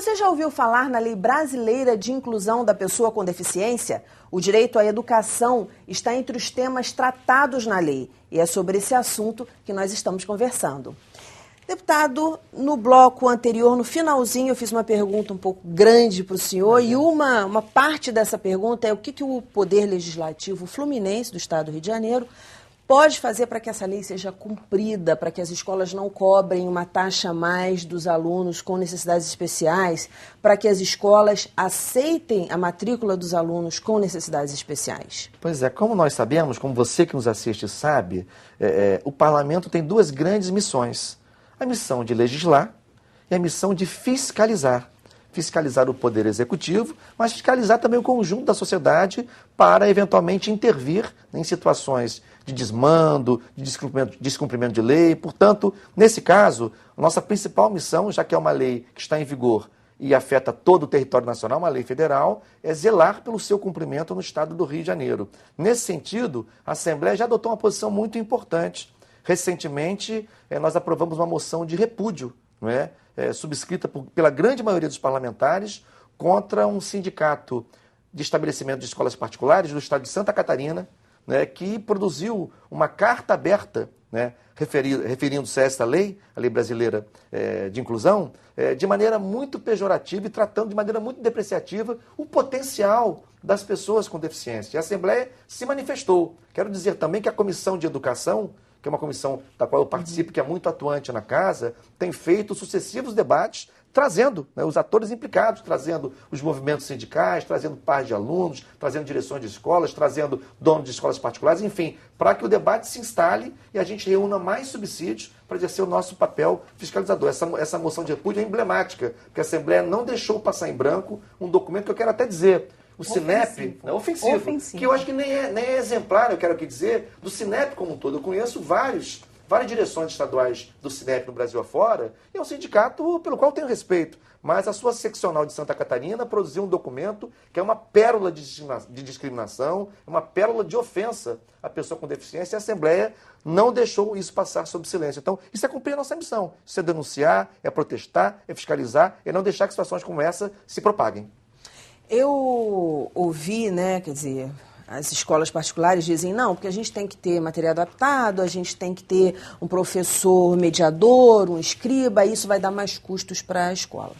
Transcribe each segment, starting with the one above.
Você já ouviu falar na Lei Brasileira de Inclusão da Pessoa com Deficiência? O direito à educação está entre os temas tratados na lei e é sobre esse assunto que nós estamos conversando. Deputado, no bloco anterior, no finalzinho, eu fiz uma pergunta um pouco grande para o senhor e uma parte dessa pergunta é o que o Poder Legislativo Fluminense do Estado do Rio de Janeiro pode fazer para que essa lei seja cumprida, para que as escolas não cobrem uma taxa a mais dos alunos com necessidades especiais, para que as escolas aceitem a matrícula dos alunos com necessidades especiais? Pois é, como nós sabemos, como você que nos assiste sabe, o parlamento tem duas grandes missões. A missão de legislar e a missão de fiscalizar. Fiscalizar o poder executivo, mas fiscalizar também o conjunto da sociedade para, eventualmente, intervir em situações de desmando, de descumprimento de lei. Portanto, nesse caso, a nossa principal missão, já que é uma lei que está em vigor e afeta todo o território nacional, uma lei federal, é zelar pelo seu cumprimento no estado do Rio de Janeiro. Nesse sentido, a Assembleia já adotou uma posição muito importante. Recentemente, nós aprovamos uma moção de repúdio, não é? Subscrita pela grande maioria dos parlamentares, contra um sindicato de estabelecimento de escolas particulares do estado de Santa Catarina, né, que produziu uma carta aberta, né, referindo-se a essa lei, a Lei Brasileira de Inclusão, de maneira muito pejorativa e tratando de maneira muito depreciativa o potencial das pessoas com deficiência. E a Assembleia se manifestou. Quero dizer também que a Comissão de Educação, que é uma comissão da qual eu participo, que é muito atuante na casa, tem feito sucessivos debates, trazendo, né, os atores implicados, trazendo os movimentos sindicais, trazendo pais de alunos, trazendo direções de escolas, trazendo donos de escolas particulares, enfim, para que o debate se instale e a gente reúna mais subsídios para exercer o nosso papel fiscalizador. Essa moção de repúdio é emblemática, porque a Assembleia não deixou passar em branco um documento que eu quero até dizer. O Sinep é ofensivo, que eu acho que nem é exemplar, eu quero aqui dizer, do Sinep como um todo. Eu conheço várias direções estaduais do Sinep no Brasil afora, e é um sindicato pelo qual eu tenho respeito. Mas a sua seccional de Santa Catarina produziu um documento que é uma pérola de discriminação, uma pérola de ofensa à pessoa com deficiência, e a Assembleia não deixou isso passar sob silêncio. Então, isso é cumprir a nossa missão. Isso é denunciar, é protestar, é fiscalizar, e não deixar que situações como essa se propaguem. Eu ouvi, né, quer dizer, as escolas particulares dizem, não, porque a gente tem que ter material adaptado, a gente tem que ter um professor mediador, um escriba, isso vai dar mais custos para a escola.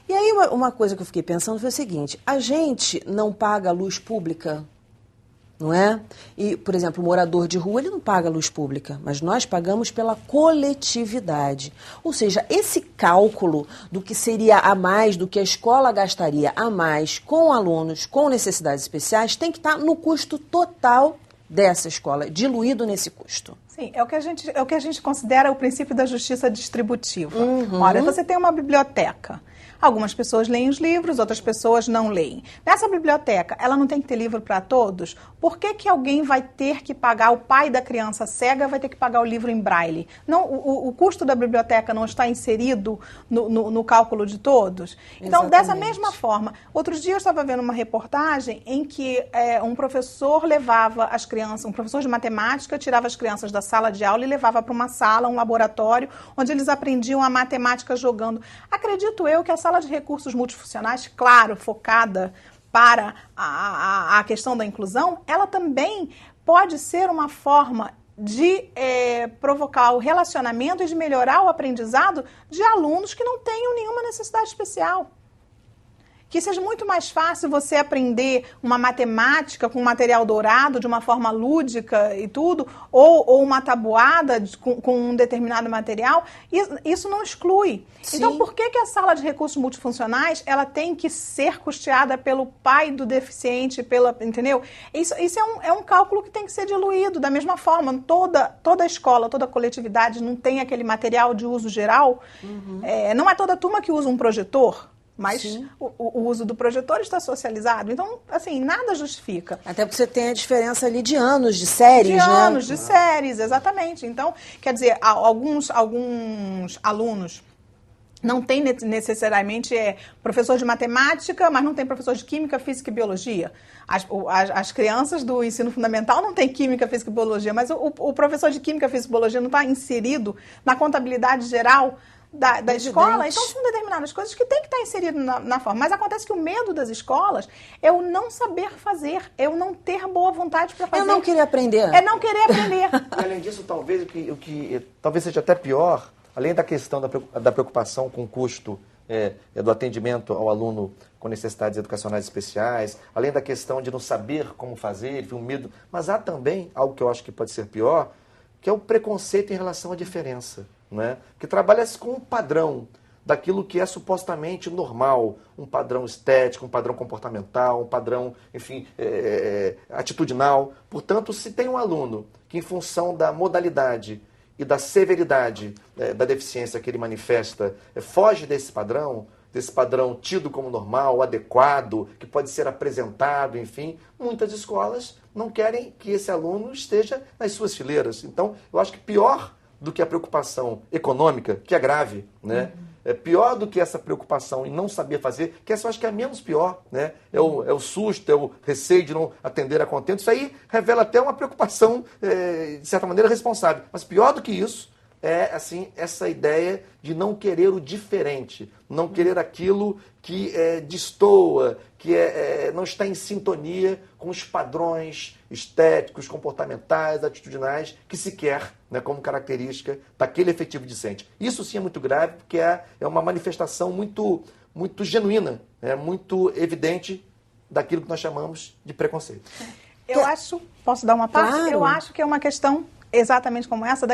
E aí uma coisa que eu fiquei pensando foi o seguinte, a gente não paga luz pública, não é? E, por exemplo, o morador de rua, ele não paga luz pública, mas nós pagamos pela coletividade. Ou seja, esse cálculo do que seria a mais, do que a escola gastaria a mais com alunos com necessidades especiais, tem que estar no custo total dessa escola, diluído nesse custo. Sim, é o que a gente considera o princípio da justiça distributiva. Olha, você tem uma biblioteca. Algumas pessoas leem os livros, outras pessoas não leem. Nessa biblioteca, ela não tem que ter livro para todos? Por que alguém vai ter que pagar, o pai da criança cega vai ter que pagar o livro em braille? Não, o custo da biblioteca não está inserido no cálculo de todos? Então, Exatamente. dessa mesma forma, outro dia eu estava vendo uma reportagem em que um professor levava as crianças, um professor de matemática tirava as crianças da sala de aula e levava para uma sala, um laboratório, onde eles aprendiam a matemática jogando. Acredito eu que a sala de recursos multifuncionais, claro, focada para a questão da inclusão, ela também pode ser uma forma de provocar o relacionamento e de melhorar o aprendizado de alunos que não tenham nenhuma necessidade especial. Que seja muito mais fácil você aprender uma matemática com material dourado, de uma forma lúdica e tudo, ou uma tabuada com um determinado material, isso não exclui. Sim. Então, por que a sala de recursos multifuncionais ela tem que ser custeada pelo pai do deficiente, entendeu? Isso é um cálculo que tem que ser diluído. Da mesma forma, toda escola, toda coletividade não tem aquele material de uso geral. Não é toda turma que usa um projetor. Mas o uso do projetor está socializado. Então, assim, nada justifica. Até porque você tem a diferença ali de anos, de séries, né? De anos, de séries, exatamente. Então, quer dizer, alguns alunos não têm necessariamente professor de matemática, mas não tem professor de química, física e biologia. As crianças do ensino fundamental não têm química, física e biologia, mas o professor de química, física e biologia não está inserido na contabilidade geral da escola, então são determinadas coisas que tem que estar inserido na forma. Mas acontece que o medo das escolas é o não saber fazer, é o não ter boa vontade para fazer. É não querer aprender. É não querer aprender. E além disso, talvez o que talvez seja até pior, além da questão da preocupação com o custo do atendimento ao aluno com necessidades educacionais especiais, além da questão de não saber como fazer, enfim, um medo, mas há também algo que eu acho que pode ser pior, que é o preconceito em relação à diferença, né? Que trabalha-se com um padrão daquilo que é supostamente normal, um padrão estético, um padrão comportamental, um padrão, enfim, atitudinal. Portanto, se tem um aluno que, em função da modalidade e da severidade da deficiência que ele manifesta, foge desse padrão tido como normal, adequado, que pode ser apresentado, enfim, muitas escolas não querem que esse aluno esteja nas suas fileiras. Então, eu acho que pior do que a preocupação econômica, que é grave, né? É pior do que essa preocupação em não saber fazer, que essa eu acho que é a menos pior, né? É o susto, é o receio de não atender a contento. Isso aí revela até uma preocupação, de certa maneira, responsável. Mas pior do que isso é, assim, essa ideia de não querer o diferente, não querer aquilo que destoa, que não está em sintonia com os padrões estéticos, comportamentais, atitudinais que se quer, né, como característica daquele efetivo discente. Isso sim é muito grave, porque é uma manifestação muito, muito genuína, muito evidente daquilo que nós chamamos de preconceito. Eu acho, posso dar uma parte? Claro. Eu acho que é uma questão exatamente como essa,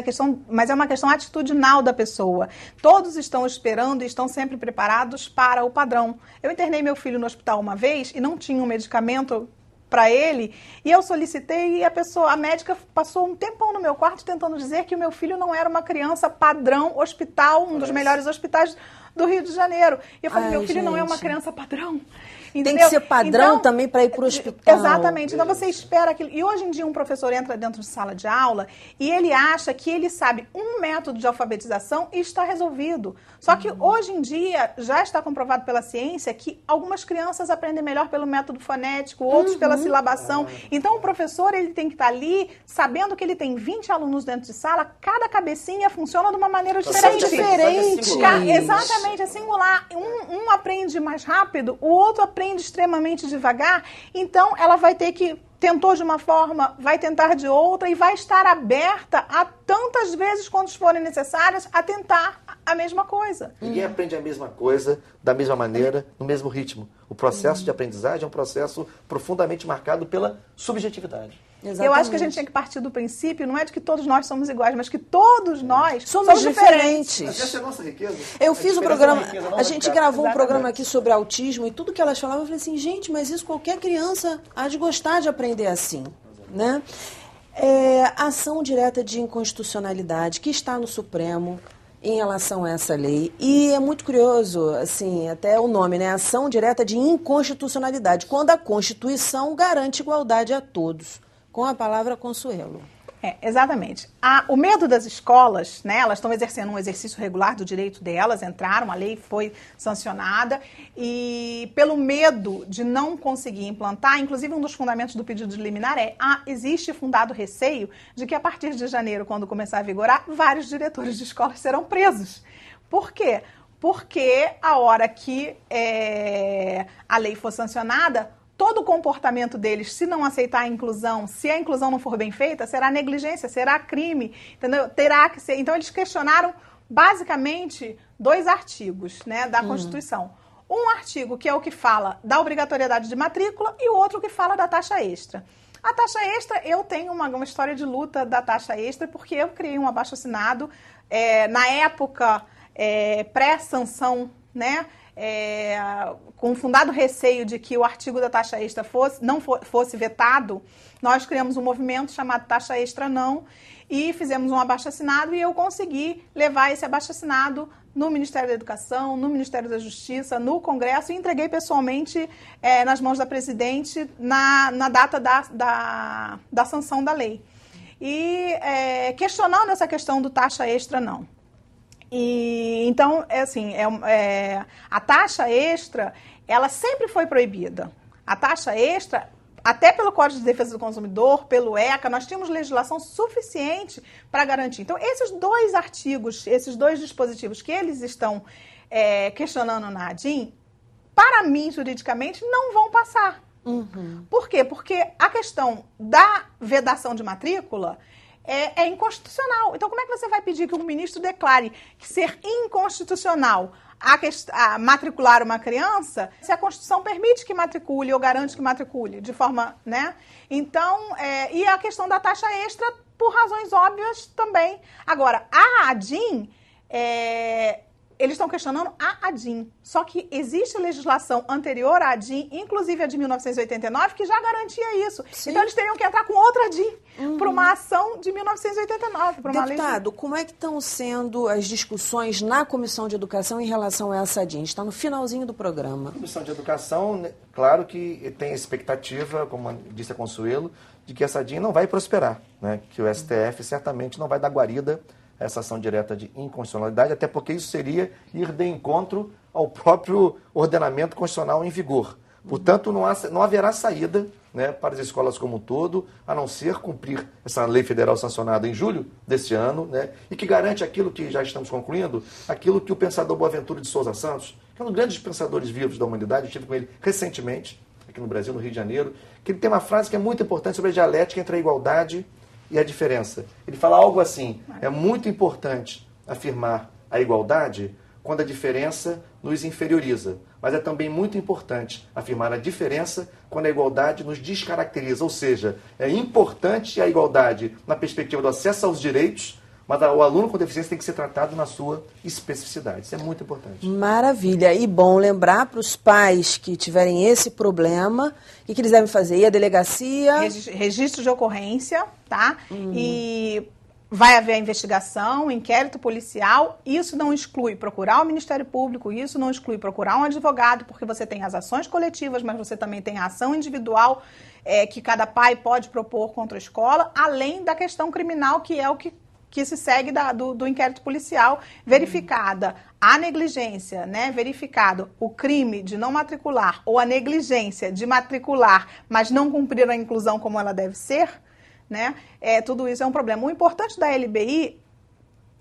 mas é uma questão atitudinal da pessoa. Todos estão esperando e estão sempre preparados para o padrão. Eu internei meu filho no hospital uma vez e não tinha um medicamento para ele, e eu solicitei e a médica passou um tempão no meu quarto tentando dizer que o meu filho não era uma criança padrão hospital, um dos melhores hospitais do Rio de Janeiro. E eu falei, meu filho não é uma criança padrão. Entendeu? Tem que ser padrão também para ir para o hospital. Exatamente. Então você espera aquilo. E hoje em dia um professor entra dentro de sala de aula e ele acha que ele sabe um método de alfabetização e está resolvido. Só que hoje em dia já está comprovado pela ciência que algumas crianças aprendem melhor pelo método fonético, outros pela silabação. Então o professor ele tem que estar ali sabendo que ele tem 20 alunos dentro de sala, cada cabecinha funciona de uma maneira diferente. Exatamente, é singular. Um aprende mais rápido, o outro aprende extremamente devagar, então ela vai ter que, tentou de uma forma, vai tentar de outra e vai estar aberta a tantas vezes quantas forem necessárias a tentar a mesma coisa. Ninguém aprende a mesma coisa, da mesma maneira, no mesmo ritmo. O processo de aprendizagem é um processo profundamente marcado pela subjetividade. Exatamente. Eu acho que a gente tem que partir do princípio, não é de que todos nós somos iguais, mas que todos nós somos diferentes. Mas essa é a nossa riqueza. Eu fiz um programa, a gente gravou um programa aqui sobre autismo e tudo que elas falavam, eu falei assim, gente, mas isso qualquer criança há de gostar de aprender assim, né? Ação direta de inconstitucionalidade que está no Supremo em relação a essa lei. E é muito curioso, assim, até o nome, né? Ação direta de inconstitucionalidade, quando a Constituição garante igualdade a todos. Com a palavra Consuelo. Exatamente. O medo das escolas, né, elas estão exercendo um exercício regular do direito delas, entraram, a lei foi sancionada, e pelo medo de não conseguir implantar, inclusive um dos fundamentos do pedido de liminar existe fundado receio de que a partir de janeiro, quando começar a vigorar, vários diretores de escolas serão presos. Por quê? Porque a hora que a lei for sancionada, todo o comportamento deles, se não aceitar a inclusão, se a inclusão não for bem feita, será negligência, será crime, entendeu? Terá que ser. Então, eles questionaram basicamente 2 artigos, né, da Constituição. Um artigo que é o que fala da obrigatoriedade de matrícula e o outro que fala da taxa extra. A taxa extra, eu tenho uma história de luta da taxa extra, porque eu criei um abaixo-assinado na época pré-sanção, né? Com fundado receio de que o artigo da taxa extra não fosse vetado, nós criamos um movimento chamado Taxa Extra Não e fizemos um abaixo-assinado e eu consegui levar esse abaixo-assinado no Ministério da Educação, no Ministério da Justiça, no Congresso e entreguei pessoalmente nas mãos da presidente na data da sanção da lei. E questionando essa questão do taxa extra não. E, então, a taxa extra, ela sempre foi proibida. A taxa extra, até pelo Código de Defesa do Consumidor, pelo ECA, nós tínhamos legislação suficiente para garantir. Então, esses 2 artigos, esses 2 dispositivos que eles estão questionando na ADIM, para mim, juridicamente, não vão passar. Por quê? Porque a questão da vedação de matrícula é inconstitucional. Então, como é que você vai pedir que o ministro declare que ser inconstitucional a matricular uma criança se a Constituição permite que matricule ou garante que matricule de forma, né? Então, e a questão da taxa extra por razões óbvias também. Agora, a ADIM, eles estão questionando a ADIM. Só que existe legislação anterior à ADIM, inclusive a de 1989, que já garantia isso. Sim. Então, eles teriam que entrar com outra ADIM para uma ação de 1989. Deputado, como é que estão sendo as discussões na Comissão de Educação em relação a essa ADIM? Está no finalzinho do programa. A Comissão de Educação, claro que tem a expectativa, como disse a Consuelo, de que essa ADIM não vai prosperar, né? Que o STF certamente não vai dar guarida essa ação direta de inconstitucionalidade, até porque isso seria ir de encontro ao próprio ordenamento constitucional em vigor. Portanto, não haverá saída, né, para as escolas como um todo, a não ser cumprir essa lei federal sancionada em julho deste ano, né, e que garante aquilo que já estamos concluindo, aquilo que o pensador Boaventura de Souza Santos, que é um dos grandes pensadores vivos da humanidade, eu estive com ele recentemente, aqui no Brasil, no Rio de Janeiro, que ele tem uma frase que é muito importante sobre a dialética entre a igualdade e a diferença. Ele fala algo assim: é muito importante afirmar a igualdade quando a diferença nos inferioriza, mas é também muito importante afirmar a diferença quando a igualdade nos descaracteriza, ou seja, é importante a igualdade na perspectiva do acesso aos direitos, mas o aluno com deficiência tem que ser tratado na sua especificidade. Isso é muito importante. Maravilha. E bom lembrar para os pais que tiverem esse problema, o que eles devem fazer? Ir à delegacia? Registro de ocorrência, tá? E vai haver a investigação, inquérito policial. Isso não exclui procurar o Ministério Público, isso não exclui procurar um advogado, porque você tem as ações coletivas, mas você também tem a ação individual que cada pai pode propor contra a escola, além da questão criminal, que é o que se segue do inquérito policial, verificada a negligência, né, verificado o crime de não matricular ou a negligência de matricular, mas não cumprir a inclusão como ela deve ser, né, tudo isso é um problema. O importante da LBI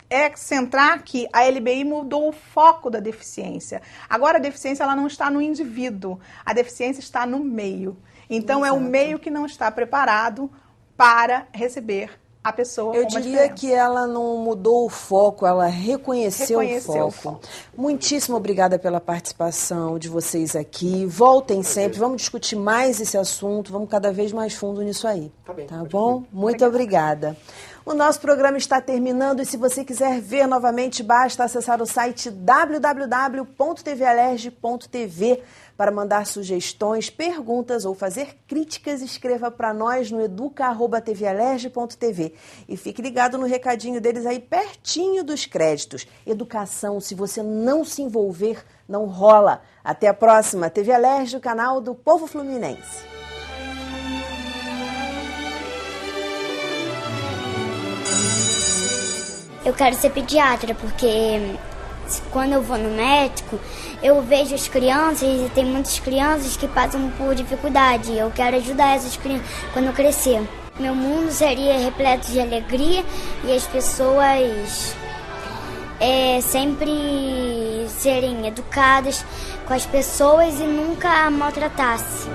é centrar que a LBI mudou o foco da deficiência. Agora, a deficiência ela não está no indivíduo, a deficiência está no meio. Então, é o meio que não está preparado para receber a pessoa. Eu diria que ela não mudou o foco, ela reconheceu o foco. Muitíssimo obrigada pela participação de vocês aqui. Voltem sempre, vamos discutir mais esse assunto, vamos cada vez mais fundo nisso aí. Tá bom? Muito obrigada. O nosso programa está terminando e se você quiser ver novamente, basta acessar o site www.tvalerj.tv. Para mandar sugestões, perguntas ou fazer críticas, escreva para nós no educa@tvalerj.tv. E fique ligado no recadinho deles aí pertinho dos créditos. Educação, se você não se envolver, não rola. Até a próxima. TV Alerj, o canal do povo fluminense. Eu quero ser pediatra porque quando eu vou no médico, eu vejo as crianças e tem muitas crianças que passam por dificuldade. Eu quero ajudar essas crianças quando eu crescer. Meu mundo seria repleto de alegria e as pessoas sempre serem educadas com as pessoas e nunca maltratassem.